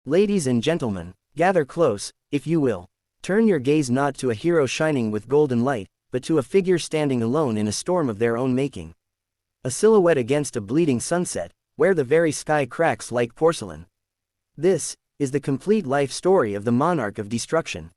Ladies and gentlemen, gather close, if you will. Turn your gaze not to a hero shining with golden light, but to a figure standing alone in a storm of their own making. A silhouette against a bleeding sunset, where the very sky cracks like porcelain. This is the complete life story of the Monarch of Destruction.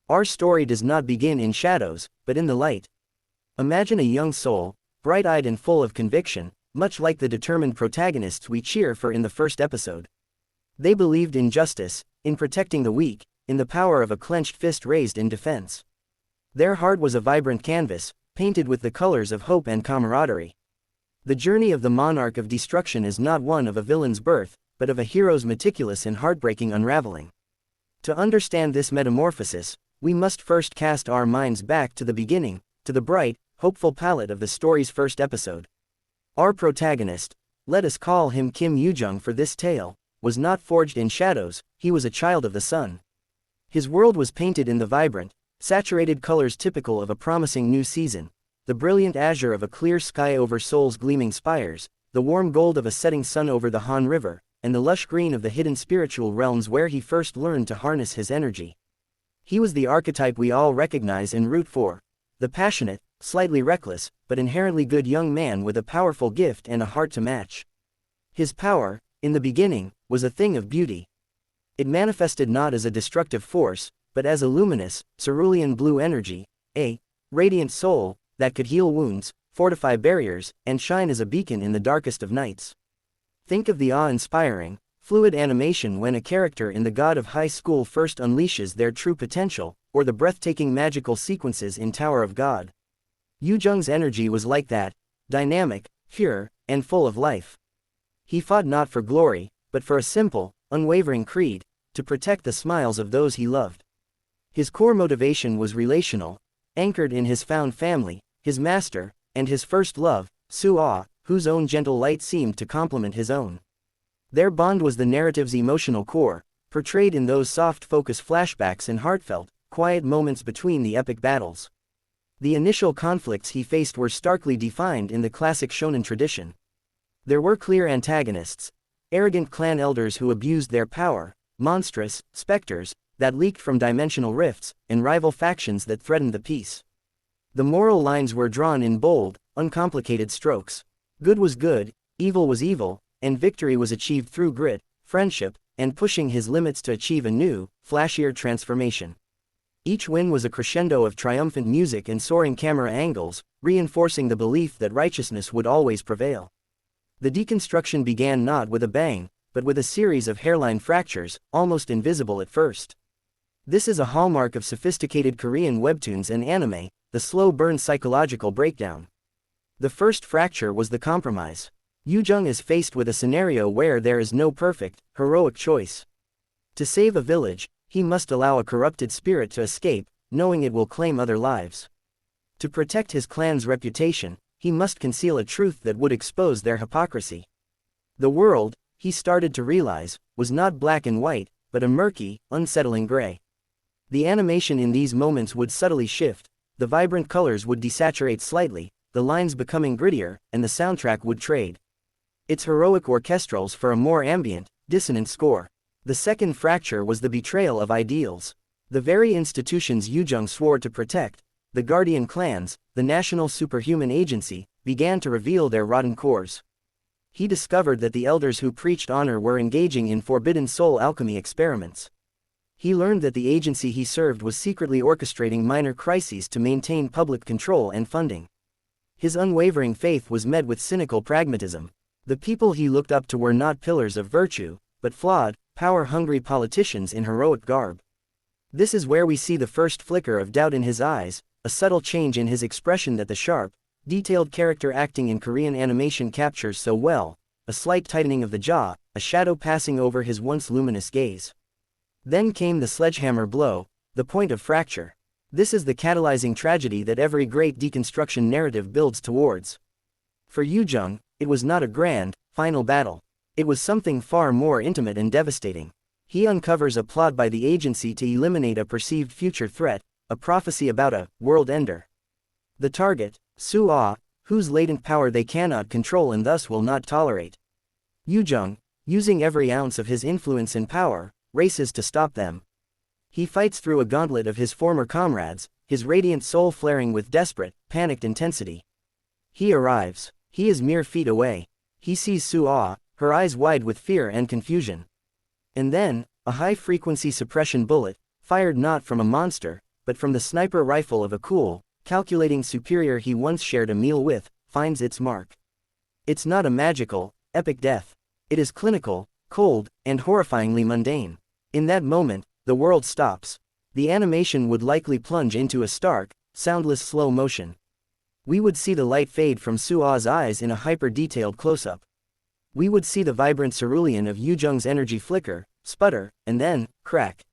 Our story does not begin in shadows, but in the light. Imagine a young soul, bright-eyed and full of conviction, much like the determined protagonists we cheer for in the first episode. They believed in justice, in protecting the weak, in the power of a clenched fist raised in defense. Their heart was a vibrant canvas, painted with the colors of hope and camaraderie. The journey of the Monarch of Destruction is not one of a villain's birth, but of a hero's meticulous and heartbreaking unraveling. To understand this metamorphosis, we must first cast our minds back to the beginning, to the bright, hopeful palette of the story's first episode. Our protagonist, let us call him Kim Yoo-jung for this tale, was not forged in shadows, he was a child of the sun. His world was painted in the vibrant, saturated colors typical of a promising new season, the brilliant azure of a clear sky over Seoul's gleaming spires, the warm gold of a setting sun over the Han River, and the lush green of the hidden spiritual realms where he first learned to harness his energy. He was the archetype we all recognize and root for, the passionate, slightly reckless, but inherently good young man with a powerful gift and a heart to match. His power, in the beginning, was a thing of beauty. It manifested not as a destructive force, but as a luminous, cerulean blue energy, a radiant soul, that could heal wounds, fortify barriers, and shine as a beacon in the darkest of nights. Think of the awe-inspiring, fluid animation when a character in The God of High School first unleashes their true potential, or the breathtaking magical sequences in Tower of God. Yoo-jung's energy was like that, dynamic, pure, and full of life. He fought not for glory, but for a simple, unwavering creed, to protect the smiles of those he loved. His core motivation was relational, anchored in his found family, his master, and his first love, Soo-ah, whose own gentle light seemed to complement his own. Their bond was the narrative's emotional core, portrayed in those soft focus flashbacks and heartfelt, quiet moments between the epic battles. The initial conflicts he faced were starkly defined in the classic shonen tradition. There were clear antagonists, arrogant clan elders who abused their power, monstrous specters that leaked from dimensional rifts, and rival factions that threatened the peace. The moral lines were drawn in bold, uncomplicated strokes. Good was good, evil was evil, and victory was achieved through grit, friendship, and pushing his limits to achieve a new, flashier transformation. Each win was a crescendo of triumphant music and soaring camera angles, reinforcing the belief that righteousness would always prevail. The deconstruction began not with a bang, but with a series of hairline fractures, almost invisible at first. This is a hallmark of sophisticated Korean webtoons and anime, the slow burn psychological breakdown. The first fracture was the compromise. Yoo-jung is faced with a scenario where there is no perfect, heroic choice. To save a village, he must allow a corrupted spirit to escape, knowing it will claim other lives. To protect his clan's reputation, he must conceal a truth that would expose their hypocrisy. The world, he started to realize, was not black and white, but a murky, unsettling gray. The animation in these moments would subtly shift, the vibrant colors would desaturate slightly, the lines becoming grittier, and the soundtrack would trade its heroic orchestrals for a more ambient, dissonant score. The second fracture was the betrayal of ideals. The very institutions Yoo-jung swore to protect, the guardian clans, the national superhuman agency, began to reveal their rotten cores. He discovered that the elders who preached honor were engaging in forbidden soul alchemy experiments. He learned that the agency he served was secretly orchestrating minor crises to maintain public control and funding. His unwavering faith was met with cynical pragmatism. The people he looked up to were not pillars of virtue, but flawed, power-hungry politicians in heroic garb. This is where we see the first flicker of doubt in his eyes, a subtle change in his expression that the sharp, detailed character acting in Korean animation captures so well, a slight tightening of the jaw, a shadow passing over his once luminous gaze. Then came the sledgehammer blow, the point of fracture. This is the catalyzing tragedy that every great deconstruction narrative builds towards. For Yoo-jung, it was not a grand, final battle. It was something far more intimate and devastating. He uncovers a plot by the agency to eliminate a perceived future threat, a prophecy about a world ender. The target, Soo-ah, whose latent power they cannot control and thus will not tolerate. Yoo-jung, using every ounce of his influence and power, races to stop them. He fights through a gauntlet of his former comrades, his radiant soul flaring with desperate, panicked intensity. He arrives. He is mere feet away. He sees Su'ah, her eyes wide with fear and confusion. And then, a high-frequency suppression bullet, fired not from a monster, but from the sniper rifle of a cool, calculating superior he once shared a meal with, finds its mark. It's not a magical, epic death. It is clinical, cold, and horrifyingly mundane. In that moment, the world stops. The animation would likely plunge into a stark, soundless slow motion. We would see the light fade from Su'ah's eyes in a hyper-detailed close-up. We would see the vibrant cerulean of Yujung's energy flicker, sputter, and then, crack.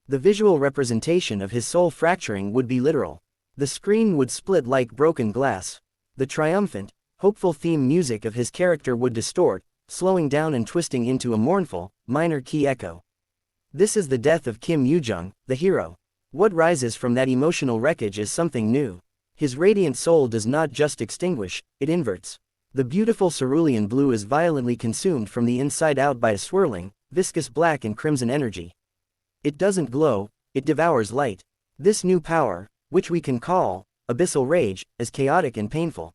The visual representation of his soul fracturing would be literal. The screen would split like broken glass. The triumphant, hopeful theme music of his character would distort, slowing down and twisting into a mournful, minor key echo. This is the death of Kim Yujung, the hero. What rises from that emotional wreckage is something new. His radiant soul does not just extinguish, it inverts. The beautiful cerulean blue is violently consumed from the inside out by a swirling, viscous black and crimson energy. It doesn't glow, it devours light. This new power, which we can call Abyssal Rage, is chaotic and painful.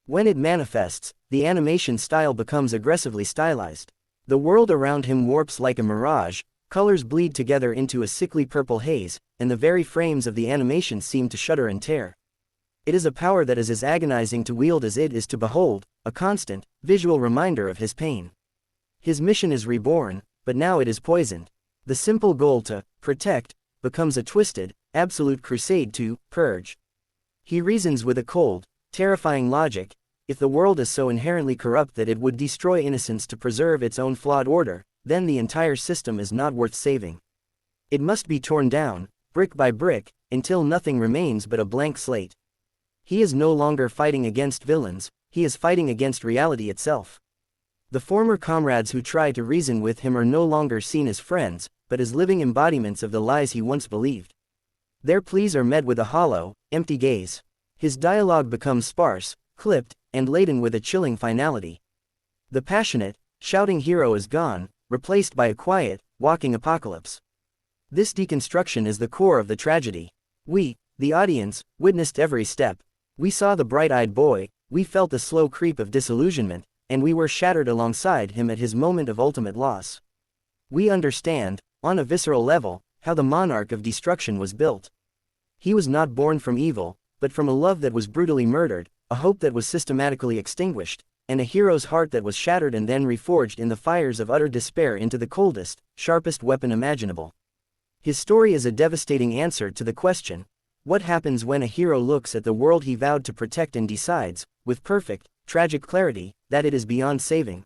When it manifests, the animation style becomes aggressively stylized. The world around him warps like a mirage, colors bleed together into a sickly purple haze, and the very frames of the animation seem to shudder and tear. It is a power that is as agonizing to wield as it is to behold, a constant, visual reminder of his pain. His mission is reborn, but now it is poisoned. The simple goal to protect becomes a twisted, absolute crusade to purge. He reasons with a cold, terrifying logic. If the world is so inherently corrupt that it would destroy innocence to preserve its own flawed order, then the entire system is not worth saving. It must be torn down, brick by brick, until nothing remains but a blank slate. He is no longer fighting against villains, he is fighting against reality itself. The former comrades who try to reason with him are no longer seen as friends, but as living embodiments of the lies he once believed. Their pleas are met with a hollow, empty gaze. His dialogue becomes sparse, clipped, and laden with a chilling finality. The passionate, shouting hero is gone, replaced by a quiet, walking apocalypse. This deconstruction is the core of the tragedy. We, the audience, witnessed every step. We saw the bright-eyed boy, we felt the slow creep of disillusionment, and we were shattered alongside him at his moment of ultimate loss. We understand, on a visceral level, how the Monarch of Destruction was built. He was not born from evil, but from a love that was brutally murdered, a hope that was systematically extinguished, and a hero's heart that was shattered and then reforged in the fires of utter despair into the coldest, sharpest weapon imaginable. His story is a devastating answer to the question, what happens when a hero looks at the world he vowed to protect and decides, with perfect, tragic clarity, that it is beyond saving?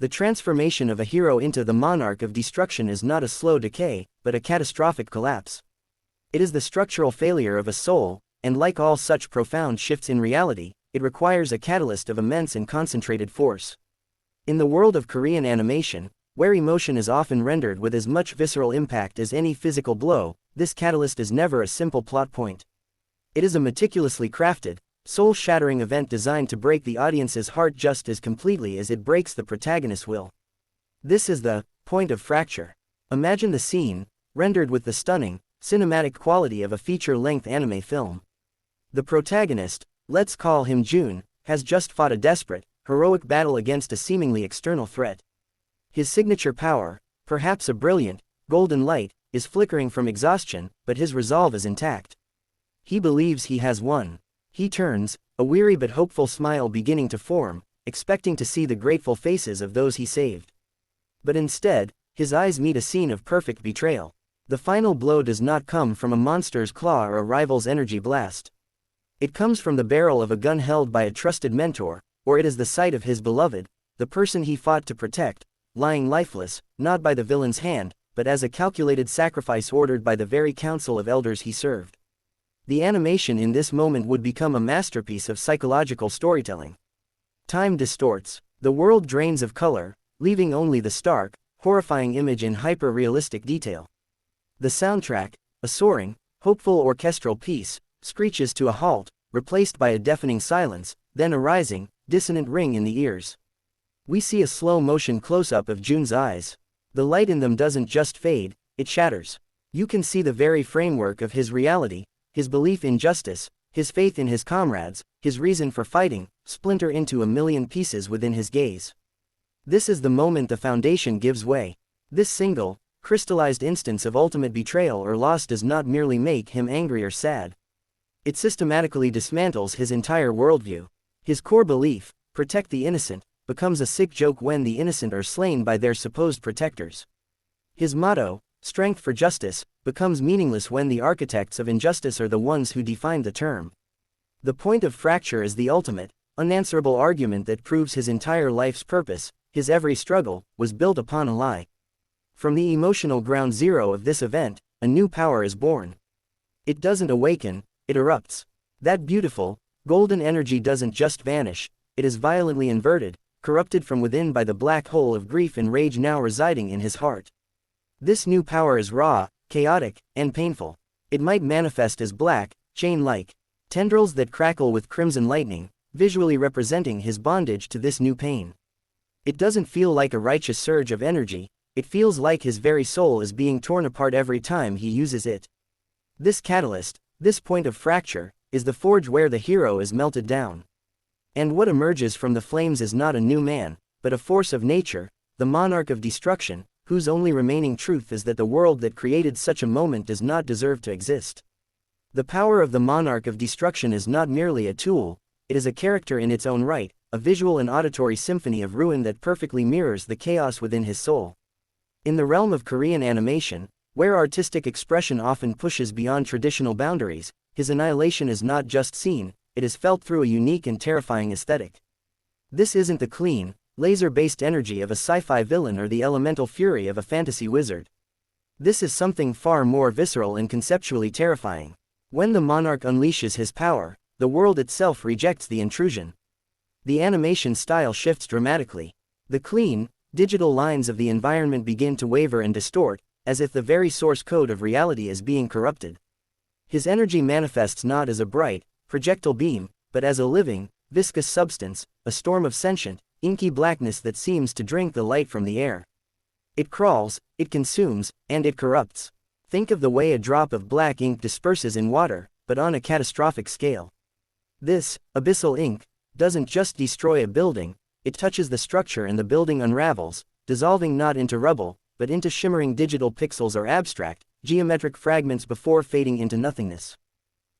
The transformation of a hero into the Monarch of Destruction is not a slow decay, but a catastrophic collapse. It is the structural failure of a soul, and like all such profound shifts in reality, it requires a catalyst of immense and concentrated force. In the world of Korean animation, where emotion is often rendered with as much visceral impact as any physical blow, this catalyst is never a simple plot point. It is a meticulously crafted, soul-shattering event designed to break the audience's heart just as completely as it breaks the protagonist's will. This is the point of fracture. Imagine the scene, rendered with the stunning, cinematic quality of a feature-length anime film. The protagonist, let's call him Jun, has just fought a desperate, heroic battle against a seemingly external threat. His signature power, perhaps a brilliant, golden light, is flickering from exhaustion, but his resolve is intact. He believes he has won. He turns, a weary but hopeful smile beginning to form, expecting to see the grateful faces of those he saved. But instead, his eyes meet a scene of perfect betrayal. The final blow does not come from a monster's claw or a rival's energy blast. It comes from the barrel of a gun held by a trusted mentor, or it is the sight of his beloved, the person he fought to protect, lying lifeless, not by the villain's hand, but as a calculated sacrifice ordered by the very council of elders he served. The animation in this moment would become a masterpiece of psychological storytelling. Time distorts, the world drains of color, leaving only the stark, horrifying image in hyper-realistic detail. The soundtrack, a soaring, hopeful orchestral piece, screeches to a halt, replaced by a deafening silence, then a rising, dissonant ring in the ears. We see a slow-motion close-up of Jun's eyes. The light in them doesn't just fade, it shatters. You can see the very framework of his reality, his belief in justice, his faith in his comrades, his reason for fighting, splinter into a million pieces within his gaze. This is the moment the foundation gives way. This single, crystallized instance of ultimate betrayal or loss does not merely make him angry or sad. It systematically dismantles his entire worldview. His core belief, protect the innocent, becomes a sick joke when the innocent are slain by their supposed protectors. His motto, strength for justice, becomes meaningless when the architects of injustice are the ones who defined the term. The point of fracture is the ultimate, unanswerable argument that proves his entire life's purpose, his every struggle, was built upon a lie. From the emotional ground zero of this event, a new power is born. It doesn't awaken, it erupts. That beautiful, golden energy doesn't just vanish, it is violently inverted, corrupted from within by the black hole of grief and rage now residing in his heart. This new power is raw, chaotic, and painful. It might manifest as black, chain-like tendrils that crackle with crimson lightning, visually representing his bondage to this new pain. It doesn't feel like a righteous surge of energy, it feels like his very soul is being torn apart every time he uses it. This catalyst, this point of fracture, is the forge where the hero is melted down. And what emerges from the flames is not a new man, but a force of nature, the Monarch of Destruction, whose only remaining truth is that the world that created such a moment does not deserve to exist. The power of the Monarch of Destruction is not merely a tool, it is a character in its own right, a visual and auditory symphony of ruin that perfectly mirrors the chaos within his soul. In the realm of Korean animation, where artistic expression often pushes beyond traditional boundaries, his annihilation is not just seen, it is felt through a unique and terrifying aesthetic. This isn't the clean, laser-based energy of a sci-fi villain or the elemental fury of a fantasy wizard. This is something far more visceral and conceptually terrifying. When the monarch unleashes his power, the world itself rejects the intrusion. The animation style shifts dramatically. The clean, digital lines of the environment begin to waver and distort, as if the very source code of reality is being corrupted. His energy manifests not as a bright, projectile beam, but as a living, viscous substance, a storm of sentient, inky blackness that seems to drink the light from the air. It crawls, it consumes, and it corrupts. Think of the way a drop of black ink disperses in water, but on a catastrophic scale. This, abyssal ink, doesn't just destroy a building, it touches the structure and the building unravels, dissolving not into rubble, but into shimmering digital pixels or abstract, geometric fragments before fading into nothingness.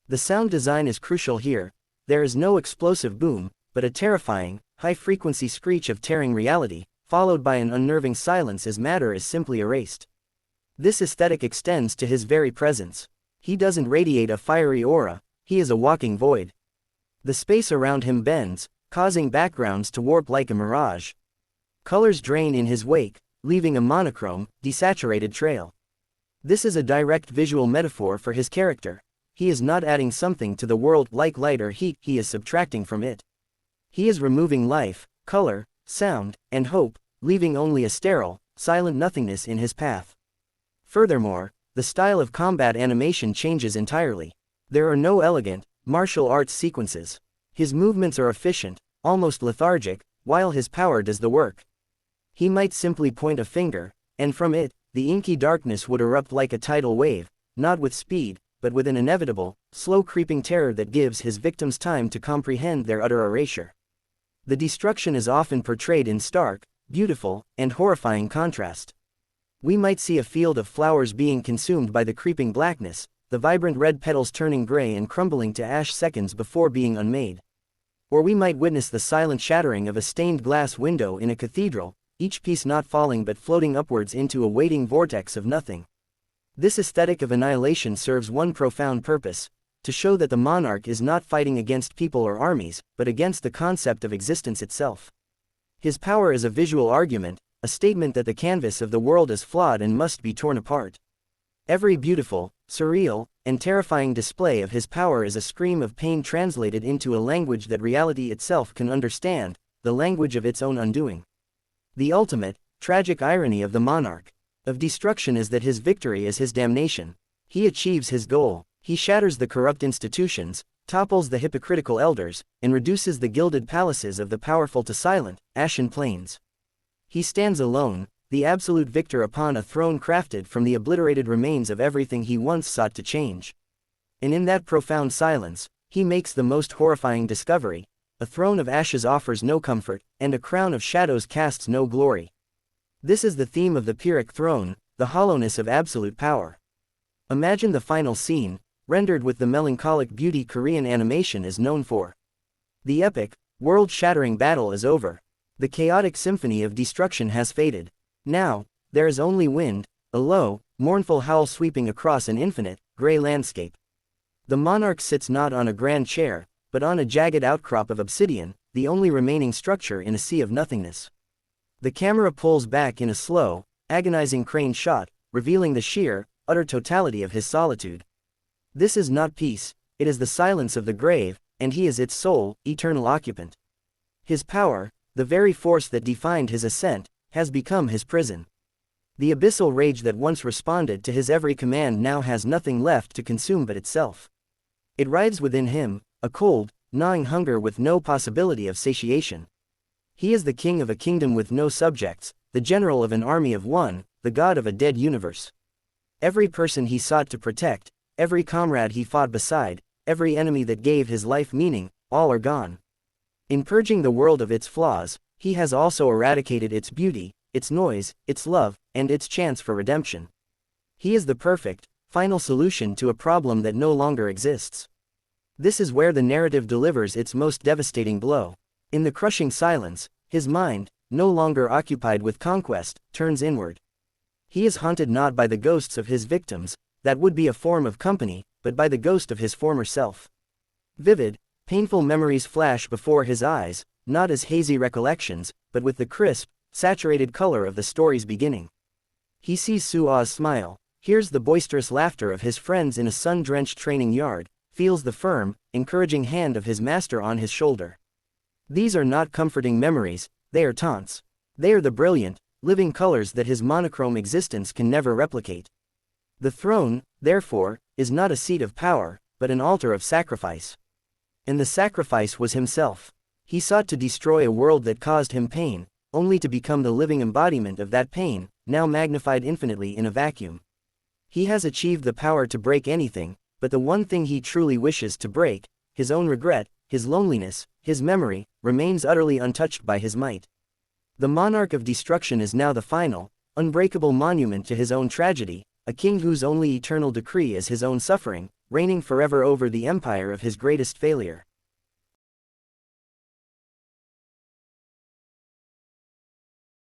The sound design is crucial here. There is no explosive boom, but a terrifying, high-frequency screech of tearing reality, followed by an unnerving silence as matter is simply erased. This aesthetic extends to his very presence. He doesn't radiate a fiery aura, he is a walking void. The space around him bends, causing backgrounds to warp like a mirage. Colors drain in his wake, leaving a monochrome, desaturated trail. This is a direct visual metaphor for his character. He is not adding something to the world like light or heat, he is subtracting from it. He is removing life, color, sound, and hope, leaving only a sterile, silent nothingness in his path. Furthermore, the style of combat animation changes entirely. There are no elegant, martial arts sequences. His movements are efficient, almost lethargic, while his power does the work. He might simply point a finger, and from it, the inky darkness would erupt like a tidal wave, not with speed, but with an inevitable, slow-creeping terror that gives his victims time to comprehend their utter erasure. The destruction is often portrayed in stark, beautiful, and horrifying contrast. We might see a field of flowers being consumed by the creeping blackness, the vibrant red petals turning gray and crumbling to ash seconds before being unmade. Or we might witness the silent shattering of a stained glass window in a cathedral, each piece not falling but floating upwards into a waiting vortex of nothing. This aesthetic of annihilation serves one profound purpose: to show that the monarch is not fighting against people or armies, but against the concept of existence itself. His power is a visual argument, a statement that the canvas of the world is flawed and must be torn apart. Every beautiful, surreal, and terrifying display of his power is a scream of pain translated into a language that reality itself can understand, the language of its own undoing. The ultimate, tragic irony of the Monarch of Destruction is that his victory is his damnation. He achieves his goal, he shatters the corrupt institutions, topples the hypocritical elders, and reduces the gilded palaces of the powerful to silent, ashen plains. He stands alone, the absolute victor upon a throne crafted from the obliterated remains of everything he once sought to change. And in that profound silence, he makes the most horrifying discovery: a throne of ashes offers no comfort, and a crown of shadows casts no glory. This is the theme of the Pyrrhic throne, the hollowness of absolute power. Imagine the final scene, rendered with the melancholic beauty Korean animation is known for. The epic, world-shattering battle is over. The chaotic symphony of destruction has faded. Now, there is only wind, a low, mournful howl sweeping across an infinite, gray landscape. The monarch sits not on a grand chair, but on a jagged outcrop of obsidian, the only remaining structure in a sea of nothingness. The camera pulls back in a slow, agonizing crane shot, revealing the sheer, utter totality of his solitude. This is not peace, it is the silence of the grave, and he is its sole, eternal occupant. His power, the very force that defined his ascent, has become his prison. The abyssal rage that once responded to his every command now has nothing left to consume but itself. It writhes within him, a cold, gnawing hunger with no possibility of satiation. He is the king of a kingdom with no subjects, the general of an army of one, the god of a dead universe. Every person he sought to protect, every comrade he fought beside, every enemy that gave his life meaning, all are gone. In purging the world of its flaws, he has also eradicated its beauty, its noise, its love, and its chance for redemption. He is the perfect, final solution to a problem that no longer exists. This is where the narrative delivers its most devastating blow. In the crushing silence, his mind, no longer occupied with conquest, turns inward. He is haunted not by the ghosts of his victims, that would be a form of company, but by the ghost of his former self. Vivid, painful memories flash before his eyes, not as hazy recollections, but with the crisp, saturated color of the story's beginning. He sees Sua's smile, hears the boisterous laughter of his friends in a sun-drenched training yard, feels the firm, encouraging hand of his master on his shoulder. These are not comforting memories, they are taunts. They are the brilliant, living colors that his monochrome existence can never replicate. The throne, therefore, is not a seat of power, but an altar of sacrifice. And the sacrifice was himself. He sought to destroy a world that caused him pain, only to become the living embodiment of that pain, now magnified infinitely in a vacuum. He has achieved the power to break anything, but the one thing he truly wishes to break, his own regret, his loneliness, his memory, remains utterly untouched by his might. The Monarch of Destruction is now the final, unbreakable monument to his own tragedy, a king whose only eternal decree is his own suffering, reigning forever over the empire of his greatest failure.